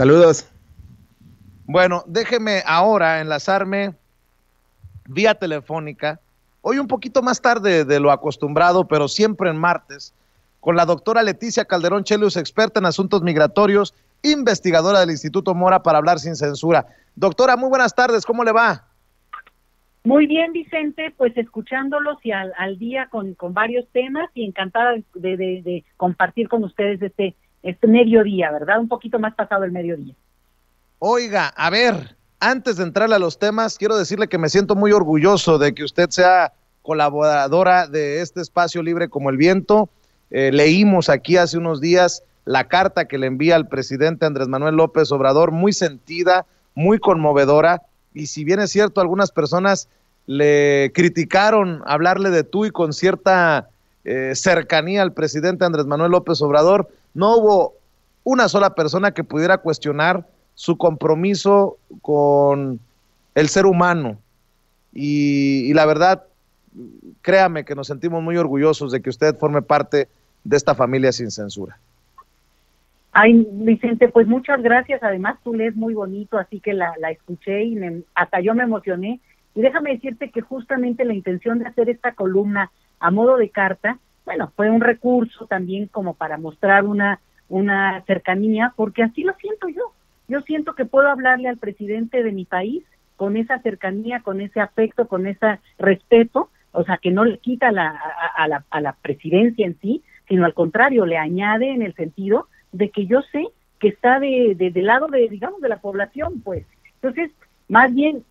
Saludos. Bueno, déjeme ahora enlazarme vía telefónica, hoy un poquito más tarde de lo acostumbrado, pero siempre en martes, con la doctora Leticia Calderón Chelius, experta en asuntos migratorios, investigadora del Instituto Mora, para hablar sin censura. Doctora, muy buenas tardes, ¿cómo le va? Muy bien, Vicente, pues escuchándolos y al día con varios temas y encantada de compartir con ustedes este mediodía, ¿verdad? Un poquito más pasado el mediodía. Oiga, a ver, antes de entrarle a los temas, quiero decirle que me siento muy orgulloso de que usted sea colaboradora de este espacio libre como el viento. Leímos aquí hace unos días la carta que le envía al presidente Andrés Manuel López Obrador, muy sentida, muy conmovedora, y si bien es cierto, algunas personas le criticaron hablarle de tú y con cierta cercanía al presidente Andrés Manuel López Obrador, no hubo una sola persona que pudiera cuestionar su compromiso con el ser humano. Y la verdad, créame que nos sentimos muy orgullosos de que usted forme parte de esta familia sin censura. Ay, Vicente, pues muchas gracias. Además, tú lees muy bonito, así que la escuché y hasta yo me emocioné. Y déjame decirte que justamente la intención de hacer esta columna a modo de carta, bueno, fue un recurso también como para mostrar una cercanía, porque así lo siento yo. Yo siento que puedo hablarle al presidente de mi país con esa cercanía, con ese afecto, con ese respeto, o sea, que no le quita a la presidencia en sí, sino al contrario, le añade en el sentido de que yo sé que está del lado digamos, de la población, pues. Entonces, más bien,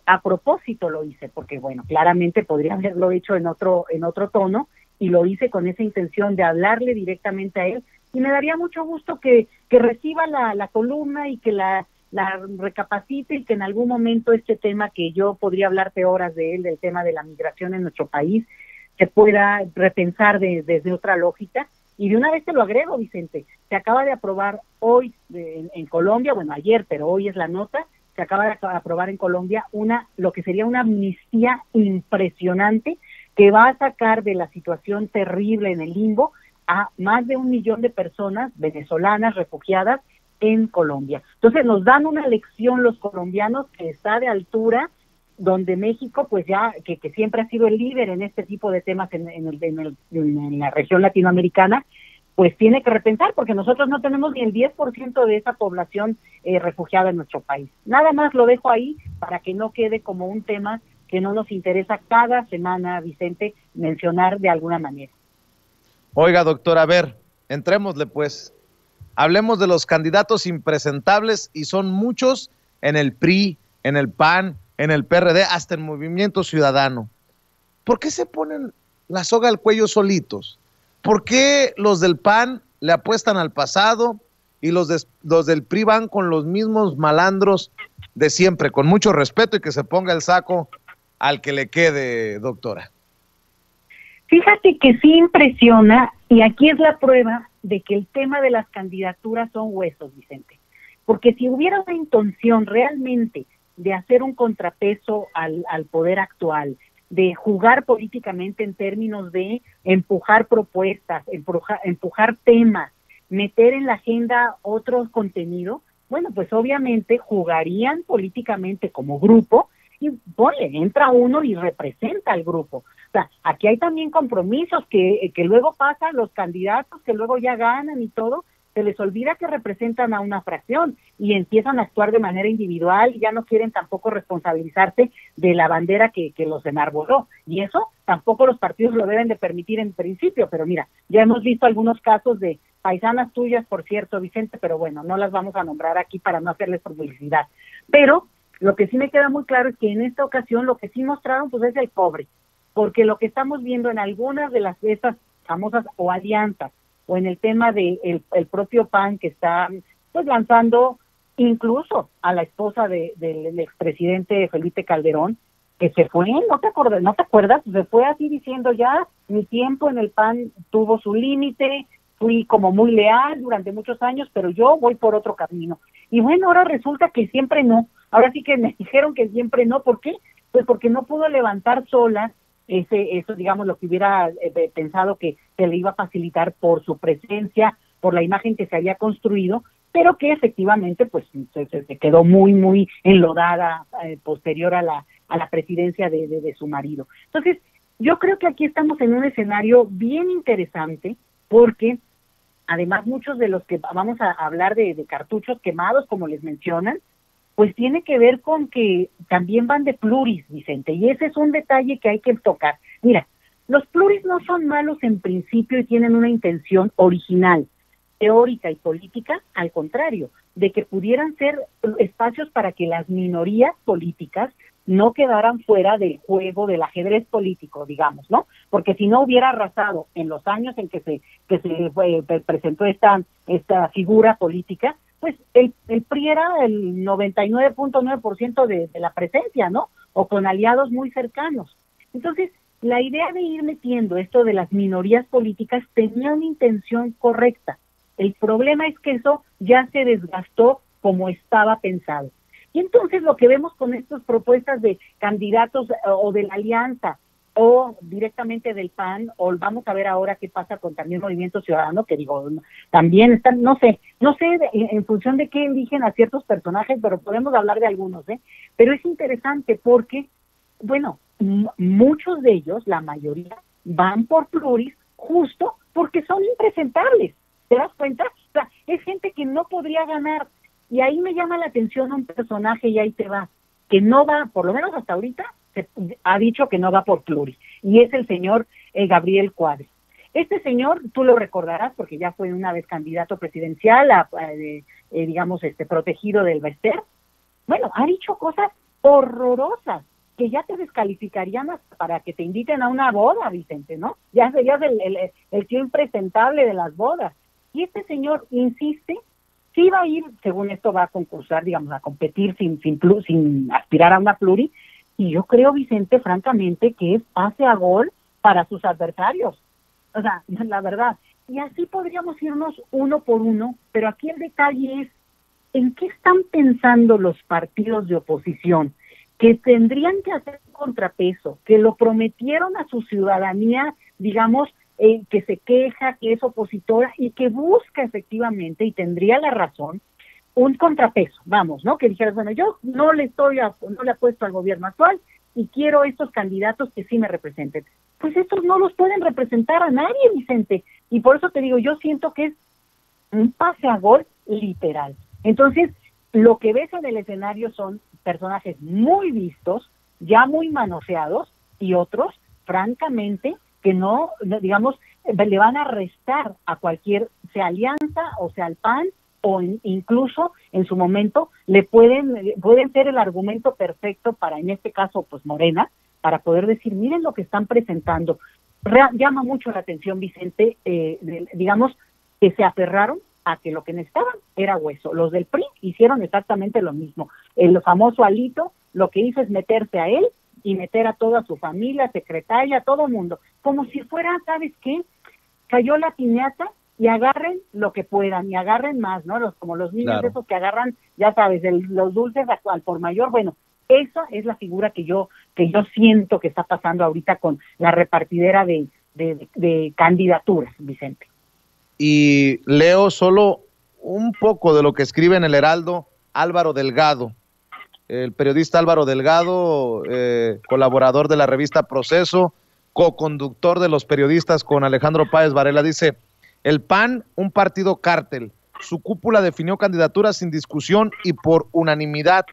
a propósito lo hice, porque, bueno, claramente podría haberlo hecho en otro tono, y lo hice con esa intención de hablarle directamente a él, y me daría mucho gusto que reciba la columna y que la recapacite, y que en algún momento este tema, que yo podría hablarte horas de él, del tema de la migración en nuestro país, se pueda repensar desde otra lógica. Y de una vez te lo agrego, Vicente, se acaba de aprobar hoy en Colombia, bueno, ayer, pero hoy es la nota, se acaba de aprobar en Colombia lo que sería una amnistía impresionante que va a sacar de la situación terrible en el limbo a más de 1 millón de personas venezolanas refugiadas en Colombia. Entonces nos dan una lección los colombianos que está de altura, donde México, pues ya, que siempre ha sido el líder en este tipo de temas en la región latinoamericana, pues tiene que repensar, porque nosotros no tenemos ni el 10% de esa población refugiada en nuestro país. Nada más lo dejo ahí para que no quede como un tema que no nos interesa cada semana, Vicente, mencionar de alguna manera. Oiga, doctora, a ver, entrémosle pues. Hablemos de los candidatos impresentables, y son muchos en el PRI, en el PAN, en el PRD, hasta en Movimiento Ciudadano. ¿Por qué se ponen la soga al cuello solitos? ¿Por qué los del PAN le apuestan al pasado y los del PRI van con los mismos malandros de siempre? Con mucho respeto, y que se ponga el saco al que le quede, doctora. Fíjate que sí impresiona, y aquí es la prueba de que el tema de las candidaturas son huesos, Vicente. Porque si hubiera una intención realmente de hacer un contrapeso al poder actual, de jugar políticamente en términos de empujar propuestas, empujar temas, meter en la agenda otro contenido, bueno, pues obviamente jugarían políticamente como grupo, y ponle, entra uno y representa al grupo. O sea, aquí hay también compromisos que luego pasan los candidatos, que luego ya ganan y todo, se les olvida que representan a una fracción y empiezan a actuar de manera individual, y ya no quieren tampoco responsabilizarse de la bandera que los enarboló, y eso tampoco los partidos lo deben de permitir en principio. Pero mira, ya hemos visto algunos casos de paisanas tuyas, por cierto, Vicente, pero bueno, no las vamos a nombrar aquí para no hacerles publicidad. Pero lo que sí me queda muy claro es que en esta ocasión lo que sí mostraron pues es el cobre, porque lo que estamos viendo en algunas de estas famosas o alianzas, o en el tema de el propio PAN, que está pues lanzando incluso a la esposa del expresidente Felipe Calderón, que se fue, ¿no te acuerdas? Se fue así diciendo: ya mi tiempo en el PAN tuvo su límite, fui como muy leal durante muchos años, pero yo voy por otro camino. Y bueno, ahora resulta que siempre no. Ahora sí que me dijeron que siempre no. ¿Por qué? Pues porque no pudo levantar sola eso, digamos, lo que hubiera pensado que se le iba a facilitar por su presencia, por la imagen que se había construido, pero que efectivamente pues se quedó muy enlodada posterior a la presidencia de su marido. Entonces, yo creo que aquí estamos en un escenario bien interesante, porque además muchos de los que vamos a hablar de cartuchos quemados, como les mencionan, pues tiene que ver con que también van de pluris, Vicente, y ese es un detalle que hay que tocar. Mira, los pluris no son malos en principio y tienen una intención original, teórica y política, al contrario, de que pudieran ser espacios para que las minorías políticas no quedaran fuera del juego del ajedrez político, digamos, ¿no? Porque si no hubiera arrasado en los años en que se presentó esta figura política, pues el PRI era el 99.9% de la presencia, ¿no? O con aliados muy cercanos. Entonces, la idea de ir metiendo esto de las minorías políticas tenía una intención correcta. El problema es que eso ya se desgastó como estaba pensado. Y entonces lo que vemos con estas propuestas de candidatos o de la alianza o directamente del PAN, o vamos a ver ahora qué pasa con también Movimiento Ciudadano, que digo, también están, no sé en función de qué eligen a ciertos personajes, pero podemos hablar de algunos, pero es interesante porque, bueno, muchos de ellos, la mayoría, van por pluris justo porque son impresentables, ¿te das cuenta? O sea, es gente que no podría ganar. Y ahí me llama la atención un personaje, y ahí te va, que no va, por lo menos hasta ahorita, se ha dicho que no va por pluris, y es el señor Gabriel Cuadri. Este señor, tú lo recordarás, porque ya fue una vez candidato presidencial, digamos, protegido del Bester. Bueno, ha dicho cosas horrorosas, que ya te descalificarían para que te inviten a una boda, Vicente, ¿no? Ya serías el tío impresentable de las bodas. Y este señor insiste. Sí va a ir, según esto va a concursar, digamos, a competir sin aspirar a una pluri, y yo creo, Vicente, francamente, que es pase a gol para sus adversarios. O sea, la verdad. Y así podríamos irnos uno por uno, pero aquí el detalle es, ¿en qué están pensando los partidos de oposición? Que tendrían que hacer un contrapeso, que lo prometieron a su ciudadanía, digamos, que se queja, que es opositora y que busca efectivamente, y tendría la razón, un contrapeso, vamos, ¿no? Que dijeras, bueno, yo no le apuesto al gobierno actual y quiero estos candidatos que sí me representen. Pues estos no los pueden representar a nadie, Vicente, y por eso te digo, yo siento que es un pase a gol literal. Entonces, lo que ves en el escenario son personajes muy vistos, ya muy manoseados, y otros, francamente, que no, digamos, le van a restar a cualquier, sea alianza o sea el PAN, o incluso en su momento pueden ser el argumento perfecto para, en este caso, pues Morena, para poder decir, miren lo que están presentando. Llama mucho la atención, Vicente, digamos, que se aferraron a que lo que necesitaban era hueso. Los del PRI hicieron exactamente lo mismo. El famoso Alito lo que hizo es meterse a él y meter a toda su familia, secretaria, todo el mundo, como si fuera, ¿sabes qué? Cayó la piñata y agarren lo que puedan, y agarren más, ¿no? Como los niños, claro, esos que agarran, ya sabes, los dulces al por mayor. Bueno, esa es la figura que yo siento que está pasando ahorita con la repartidera de candidaturas, Vicente. Y leo solo un poco de lo que escribe en el Heraldo Álvaro Delgado. El periodista Álvaro Delgado, colaborador de la revista Proceso, coconductor de Los Periodistas con Alejandro Páez Varela, dice: el PAN, un partido cártel, su cúpula definió candidaturas sin discusión y por unanimidad.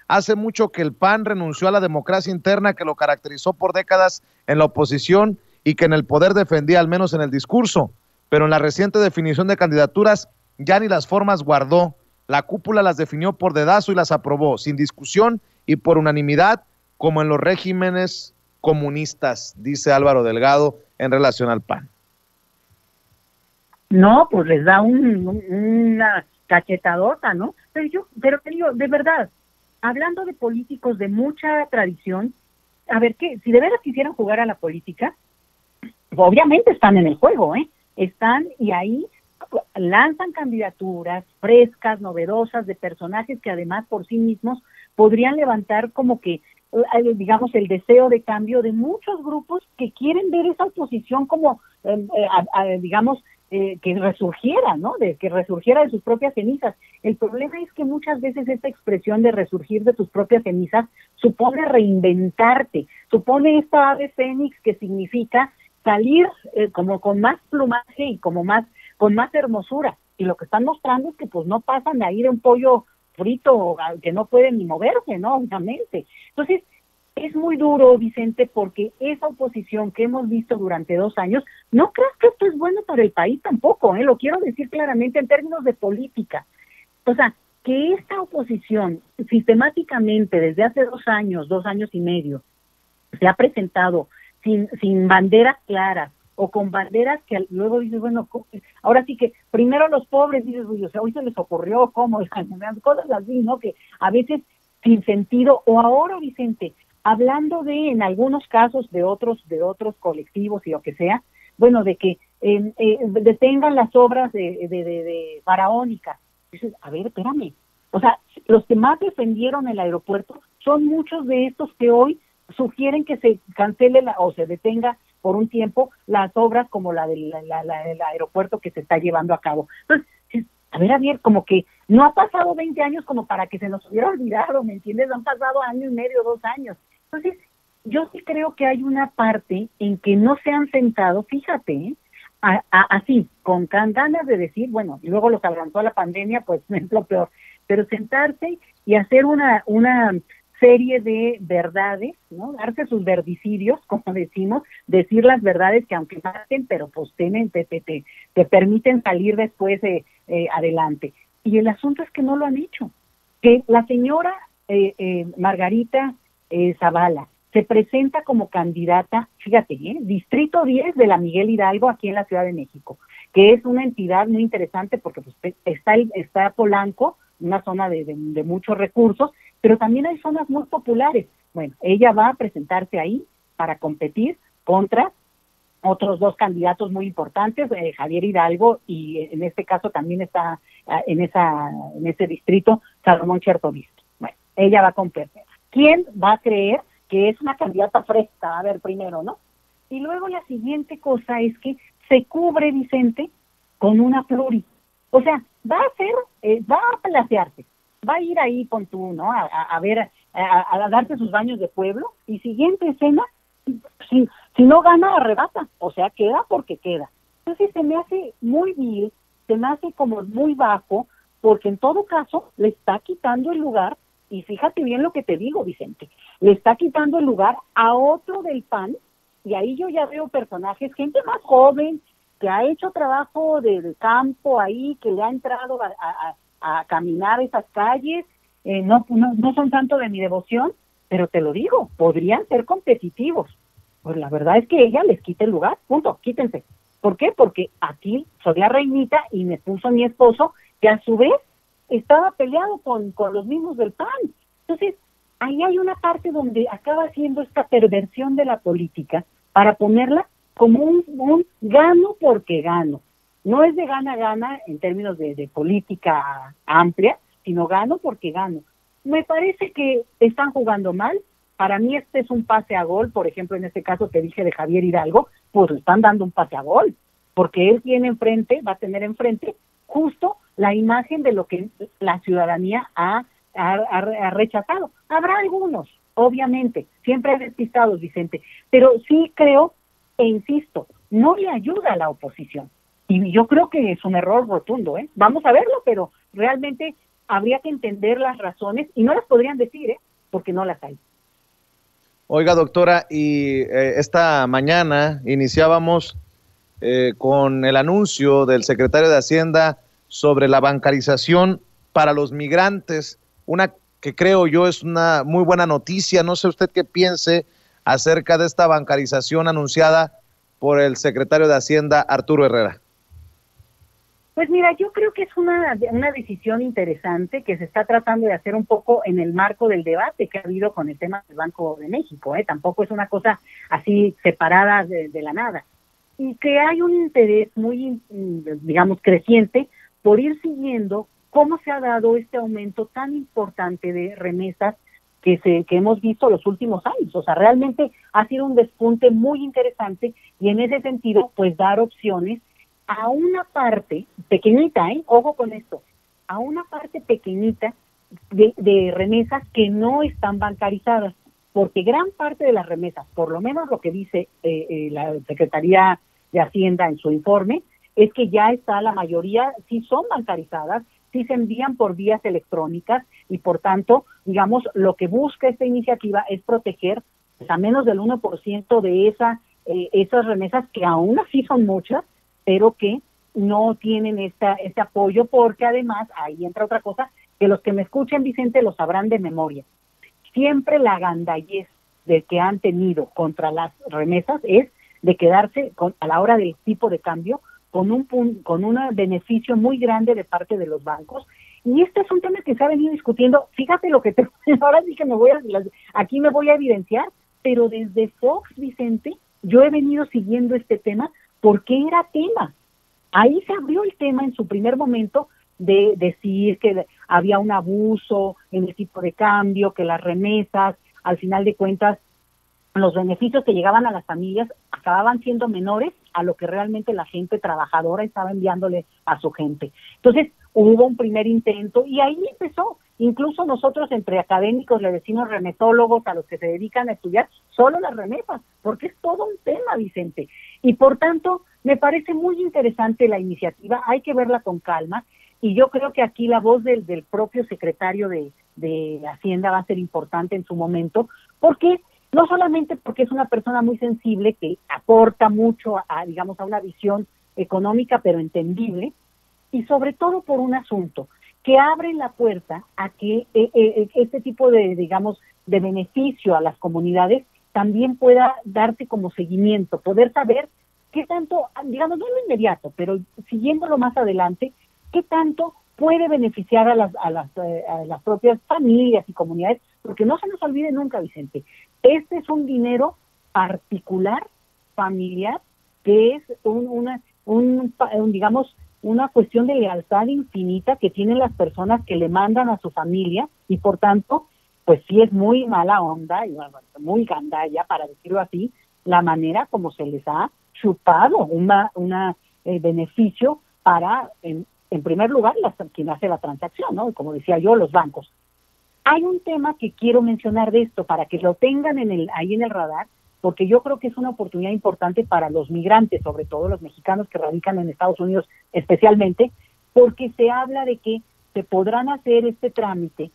Hace mucho que el PAN renunció a la democracia interna que lo caracterizó por décadas en la oposición y que en el poder defendía, al menos en el discurso, pero en la reciente definición de candidaturas ya ni las formas guardó. La cúpula las definió por dedazo y las aprobó, sin discusión y por unanimidad, como en los regímenes comunistas, dice Álvaro Delgado en relación al PAN. No, pues les da una cachetadota, ¿no? Pero te digo, de verdad, hablando de políticos de mucha tradición, a ver, si de veras quisieran jugar a la política, obviamente están en el juego, están, y ahí lanzan candidaturas frescas, novedosas, de personajes que además por sí mismos podrían levantar como que, digamos, el deseo de cambio de muchos grupos que quieren ver esa oposición como, digamos, que resurgiera, ¿no? De que resurgiera de sus propias cenizas. El problema es que muchas veces esta expresión de resurgir de tus propias cenizas supone reinventarte, supone esta ave fénix que significa salir como con más plumaje y como más con más hermosura. Y lo que están mostrando es que pues no pasan de ahí de un pollo frito que no pueden ni moverse, ¿no? Obviamente. Entonces, es muy duro, Vicente, porque esa oposición que hemos visto durante 2 años, no creas que esto es bueno para el país tampoco, lo quiero decir claramente en términos de política. O sea, que esta oposición sistemáticamente desde hace 2 años y medio, se ha presentado sin banderas claras o con banderas que luego dices, bueno, ahora sí que primero los pobres, dices, o sea, hoy se les ocurrió, ¿cómo? Cosas así, ¿no? Que a veces sin sentido, o ahora, Vicente, hablando de, en algunos casos, de otros colectivos y lo que sea, bueno, de que detengan las obras de faraónicas. Dices, a ver, espérame, o sea, los que más defendieron el aeropuerto son muchos de estos que hoy sugieren que se cancele o se detenga por un tiempo las obras como la del aeropuerto que se está llevando a cabo. Entonces, a ver, como que no ha pasado 20 años como para que se nos hubiera olvidado, ¿me entiendes? Han pasado 1.5 2 años. Entonces, yo sí creo que hay una parte en que no se han sentado, fíjate, así, con ganas de decir, bueno, y luego los adelantó a la pandemia, pues es lo peor, pero sentarse y hacer una serie de verdades, ¿no? Darse sus verdicidios, como decimos, decir las verdades que aunque maten, pero pues te permiten salir después adelante. Y el asunto es que no lo han hecho. Que la señora Margarita Zavala se presenta como candidata, fíjate, Distrito 10 de la Miguel Hidalgo aquí en la Ciudad de México, que es una entidad muy interesante porque pues, está Polanco, una zona de muchos recursos, pero también hay zonas muy populares. Bueno, ella va a presentarse ahí para competir contra otros 2 candidatos muy importantes, Javier Hidalgo, y en este caso también está en ese distrito Salomón Chertovisky. Bueno, ella va a competir. ¿Quién va a creer que es una candidata fresca? A ver, primero, ¿no? Y luego la siguiente cosa es que se cubre, Vicente, con una pluri. O sea, va a placearse, va a ir ahí con tú, ¿no? A ver, a darse sus baños de pueblo, y siguiente escena, si no gana, arrebata, o sea, queda porque queda. Entonces se me hace muy vil, se me hace como muy bajo, porque en todo caso le está quitando el lugar, y fíjate bien lo que te digo, Vicente, le está quitando el lugar a otro del PAN, y ahí yo ya veo personajes, gente más joven, que ha hecho trabajo de campo ahí, que le ha entrado a caminar esas calles, no son tanto de mi devoción, pero te lo digo, podrían ser competitivos. Pues la verdad es que ella les quita el lugar, punto, quítense. ¿Por qué? Porque aquí soy la reinita y me puso mi esposo, que a su vez estaba peleado con los mismos del PAN. Entonces, ahí hay una parte donde acaba siendo esta perversión de la política para ponerla como un gano porque gano. No es de gana en términos de política amplia, sino gano porque gano. Me parece que están jugando mal. Para mí este es un pase a gol, por ejemplo, en este caso que dije de Javier Hidalgo, pues están dando un pase a gol, porque él va a tener enfrente justo la imagen de lo que la ciudadanía ha rechazado. Habrá algunos, obviamente, siempre hay despistados, Vicente, pero sí creo, e insisto, no le ayuda a la oposición. Y yo creo que es un error rotundo, Vamos a verlo, pero realmente habría que entender las razones, y no las podrían decir, porque no las hay. Oiga, doctora, y esta mañana iniciábamos con el anuncio del secretario de Hacienda sobre la bancarización para los migrantes, una que creo yo es una muy buena noticia. No sé usted qué piense acerca de esta bancarización anunciada por el secretario de Hacienda, Arturo Herrera. Pues mira, yo creo que es una decisión interesante que se está tratando de hacer un poco en el marco del debate que ha habido con el tema del Banco de México, Tampoco es una cosa así separada de la nada. Y que hay un interés muy, digamos, creciente por ir siguiendo cómo se ha dado este aumento tan importante de remesas que hemos visto los últimos años. O sea, realmente ha sido un despunte muy interesante y en ese sentido, pues dar opciones a una parte pequeñita, ojo con esto, a una parte pequeñita de remesas que no están bancarizadas, porque gran parte de las remesas, por lo menos lo que dice la Secretaría de Hacienda en su informe, es que ya está la mayoría, sí son bancarizadas, sí se envían por vías electrónicas y por tanto, digamos, lo que busca esta iniciativa es proteger pues, a menos del 1% de esas remesas que aún así son muchas, pero que no tienen este apoyo, porque además, ahí entra otra cosa, que los que me escuchen, Vicente, lo sabrán de memoria. Siempre la gandallez del que han tenido contra las remesas es de quedarse a la hora del tipo de cambio con un beneficio muy grande de parte de los bancos. Y este es un tema que se ha venido discutiendo. Fíjate lo que ahora sí que aquí me voy a evidenciar, pero desde Fox, Vicente, yo he venido siguiendo este tema porque era tema. Ahí se abrió el tema en su primer momento de decir que había un abuso en el tipo de cambio, que las remesas, al final de cuentas, los beneficios que llegaban a las familias acababan siendo menores a lo que realmente la gente trabajadora estaba enviándole a su gente. Entonces, hubo un primer intento y ahí empezó. Incluso nosotros entre académicos le decimos remesólogos a los que se dedican a estudiar solo las remesas, porque es todo un tema, Vicente. Y por tanto, me parece muy interesante la iniciativa, hay que verla con calma, y yo creo que aquí la voz del propio secretario de Hacienda va a ser importante en su momento, porque no solamente porque es una persona muy sensible que aporta mucho digamos, a una visión económica pero entendible, y sobre todo por un asunto que abre la puerta a que este tipo de, digamos, de beneficio a las comunidades también pueda darse como seguimiento, poder saber qué tanto, digamos, no en lo inmediato, pero siguiéndolo más adelante, qué tanto puede beneficiar a las propias familias y comunidades, porque no se nos olvide nunca, Vicente, este es un dinero particular, familiar, que es digamos, una cuestión de lealtad infinita que tienen las personas que le mandan a su familia, y por tanto, pues sí es muy mala onda y muy gandalla, para decirlo así, la manera como se les ha chupado un beneficio para, en primer lugar, quien hace la transacción, ¿no? Como decía yo, los bancos. Hay un tema que quiero mencionar de esto para que lo tengan ahí en el radar, porque yo creo que es una oportunidad importante para los migrantes, sobre todo los mexicanos que radican en Estados Unidos especialmente, porque se habla de que se podrán hacer este trámite,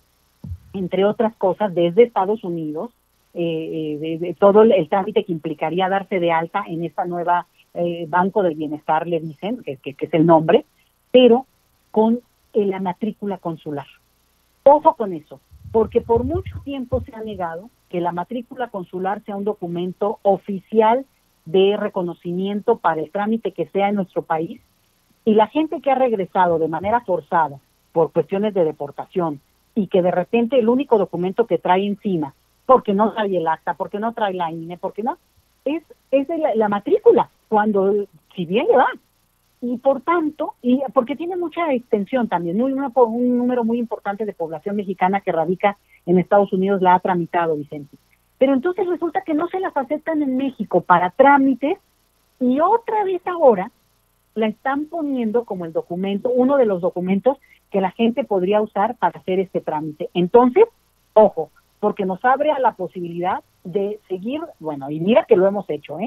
entre otras cosas, desde Estados Unidos, de todo el trámite que implicaría darse de alta en esta nueva Banco del Bienestar, le dicen, que es el nombre, pero con la matrícula consular. Ojo con eso, porque por mucho tiempo se ha negado que la matrícula consular sea un documento oficial de reconocimiento para el trámite que sea en nuestro país, y la gente que ha regresado de manera forzada por cuestiones de deportación y que de repente el único documento que trae encima, porque no trae el acta, porque no trae la INE, porque no, es la matrícula, cuando si bien le va. Y por tanto, y porque tiene mucha extensión también, un número muy importante de población mexicana que radica en Estados Unidos la ha tramitado, Vicente. Pero entonces resulta que no se las aceptan en México para trámites, y otra vez ahora la están poniendo como el documento, uno de los documentos que la gente podría usar para hacer este trámite. Entonces, ojo, porque nos abre a la posibilidad de seguir, bueno, y mira que lo hemos hecho,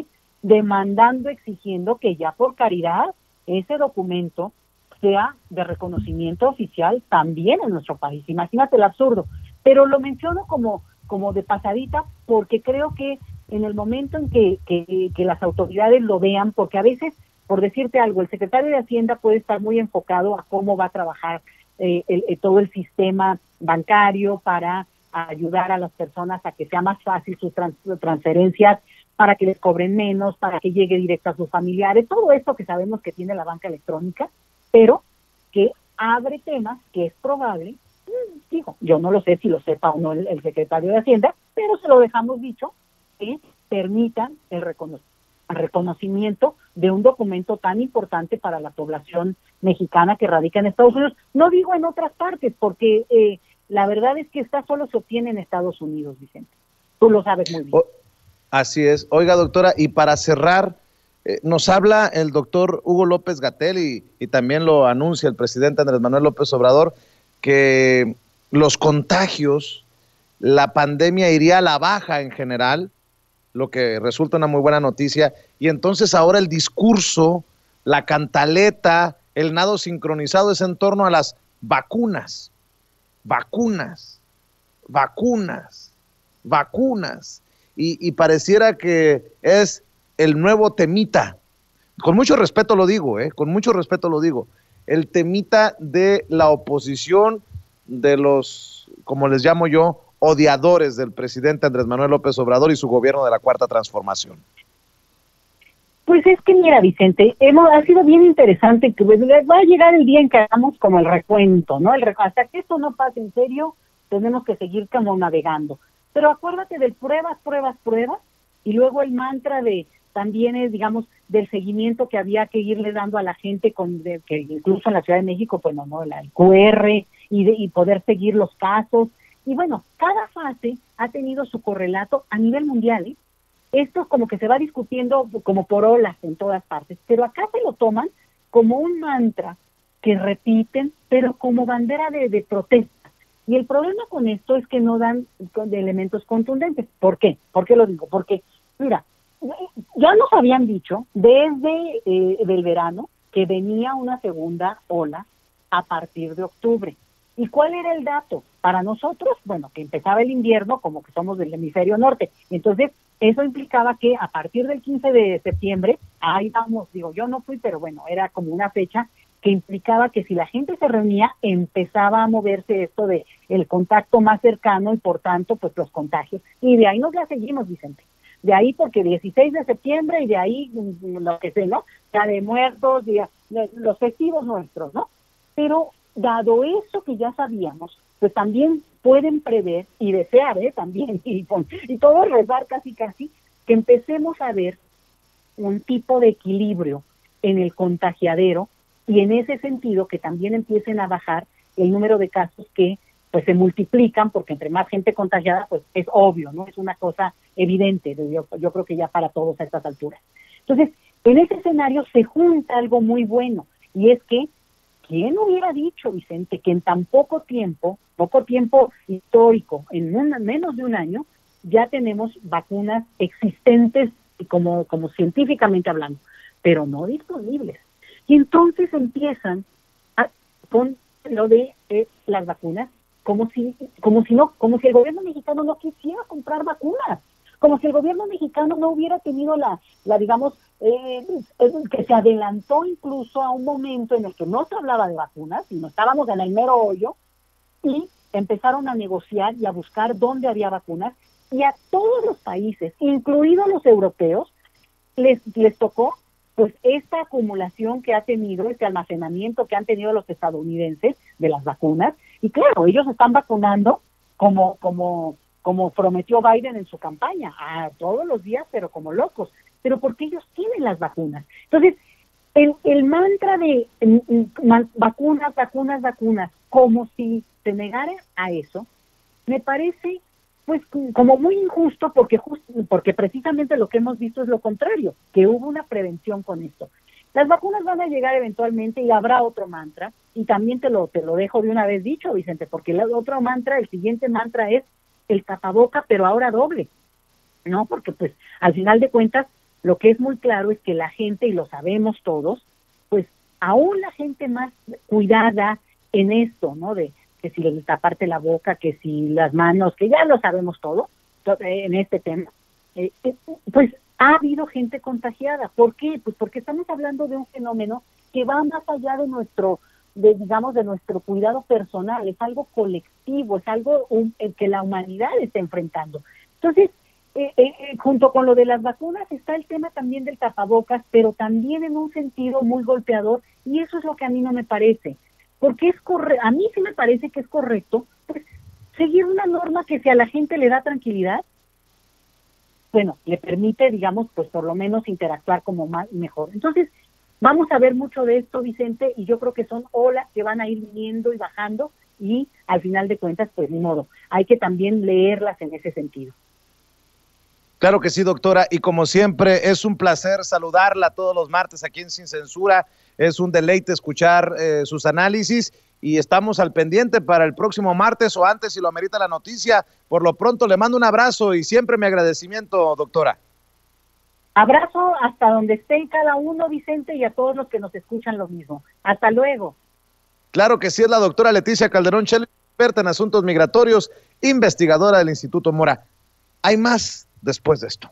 demandando, exigiendo que ya por caridad ese documento sea de reconocimiento oficial también en nuestro país. Imagínate el absurdo. Pero lo menciono como de pasadita, porque creo que en el momento en que las autoridades lo vean, porque a veces, por decirte algo, el secretario de Hacienda puede estar muy enfocado a cómo va a trabajar todo el sistema bancario para ayudar a las personas a que sea más fácil sus transferencias, para que les cobren menos, para que llegue directo a sus familiares, todo esto que sabemos que tiene la banca electrónica, pero que abre temas que es probable, digo, yo no lo sé si lo sepa o no el secretario de Hacienda, pero se lo dejamos dicho, que permitan el reconocimiento de un documento tan importante para la población mexicana que radica en Estados Unidos. No digo en otras partes, porque la verdad es que esta solo se obtiene en Estados Unidos, Vicente. Tú lo sabes muy bien. Así es. Oiga, doctora, y para cerrar, Nos habla el doctor Hugo López-Gatell y también lo anuncia el presidente Andrés Manuel López Obrador, que los contagios, la pandemia iría a la baja en general, lo que resulta una muy buena noticia, y entonces ahora el discurso, la cantaleta, el nado sincronizado es en torno a las vacunas, vacunas, vacunas, vacunas, y pareciera que es el nuevo temita, con mucho respeto lo digo, con mucho respeto lo digo, el temita de la oposición, de los, como les llamo yo, odiadores del presidente Andrés Manuel López Obrador y su gobierno de la Cuarta Transformación. Pues es que mira, Vicente, ha sido bien interesante que va a llegar el día en que hagamos como el recuento, ¿no? Hasta que esto no pase en serio, tenemos que seguir como navegando. Pero acuérdate de pruebas, pruebas, pruebas, y luego el mantra de también es, digamos, del seguimiento que había que irle dando a la gente, que incluso en la Ciudad de México, pues no, el QR y poder seguir los casos. Y bueno, cada fase ha tenido su correlato a nivel mundial, ¿eh? Esto como que se va discutiendo como por olas en todas partes, pero acá se lo toman como un mantra que repiten, pero como bandera de protesta. Y el problema con esto es que no dan de elementos contundentes. ¿Por qué? ¿Por qué lo digo? Porque, mira, ya nos habían dicho desde del verano que venía una segunda ola a partir de octubre. ¿Y cuál era el dato? Para nosotros, bueno, que empezaba el invierno, como que somos del hemisferio norte. Entonces, eso implicaba que a partir del 15 de septiembre, ahí vamos, digo, yo no fui, pero bueno, era como una fecha que implicaba que si la gente se reunía, empezaba a moverse esto de el contacto más cercano y por tanto, pues los contagios. Y de ahí nos la seguimos, Vicente. De ahí porque 16 de septiembre y de ahí lo que sé, ¿no? Ya de muertos, los festivos nuestros, ¿no? Pero dado eso que ya sabíamos, pues también pueden prever y desear, también, y todo rezar casi, que empecemos a ver un tipo de equilibrio en el contagiadero y en ese sentido que también empiecen a bajar el número de casos que pues se multiplican, porque entre más gente contagiada, pues es obvio, ¿no? Es una cosa evidente, yo creo que ya para todos a estas alturas. Entonces, en ese escenario se junta algo muy bueno, y es que ¿quién hubiera dicho, Vicente, que en tan poco tiempo histórico, en menos de un año, ya tenemos vacunas existentes como científicamente hablando, pero no disponibles? Y entonces empiezan con lo de las vacunas como si el gobierno mexicano no quisiera comprar vacunas, como si el gobierno mexicano no hubiera tenido la digamos, que se adelantó incluso a un momento en el que no se hablaba de vacunas, sino estábamos en el mero hoyo, y empezaron a negociar y a buscar dónde había vacunas, y a todos los países, incluidos los europeos, les tocó pues esta acumulación que ha tenido, este almacenamiento que han tenido los estadounidenses de las vacunas, y claro, ellos están vacunando como prometió Biden en su campaña, todos los días, pero como locos, pero porque ellos tienen las vacunas. Entonces, el mantra de vacunas, vacunas, vacunas, como si se negara a eso, me parece pues como muy injusto, porque precisamente lo que hemos visto es lo contrario, que hubo una prevención con esto. Las vacunas van a llegar eventualmente y habrá otro mantra, y también te lo dejo de una vez dicho, Vicente, porque el siguiente mantra es el tapaboca, pero ahora doble, ¿no? Porque pues al final de cuentas lo que es muy claro es que la gente, y lo sabemos todos, pues aún la gente más cuidada en esto, ¿no? De que si le taparte la boca, que si las manos, que ya lo sabemos todo en este tema, pues ha habido gente contagiada. ¿Por qué? Pues porque estamos hablando de un fenómeno que va más allá de nuestro cuidado personal, es algo colectivo, es algo que la humanidad está enfrentando. Entonces, junto con lo de las vacunas está el tema también del tapabocas, pero también en un sentido muy golpeador, y eso es lo que a mí no me parece, porque a mí sí me parece que es correcto pues seguir una norma que si a la gente le da tranquilidad, bueno, le permite, digamos, pues por lo menos interactuar como mejor. Entonces, vamos a ver mucho de esto, Vicente, y yo creo que son olas que van a ir viniendo y bajando, y al final de cuentas, pues ni modo, hay que también leerlas en ese sentido. Claro que sí, doctora, y como siempre es un placer saludarla todos los martes aquí en Sin Censura, es un deleite escuchar sus análisis y estamos al pendiente para el próximo martes o antes si lo amerita la noticia. Por lo pronto le mando un abrazo y siempre mi agradecimiento, doctora. Abrazo hasta donde estén cada uno, Vicente, y a todos los que nos escuchan lo mismo. Hasta luego. Claro que sí, es la doctora Leticia Calderón Shelley, experta en asuntos migratorios, investigadora del Instituto Mora. Hay más después de esto.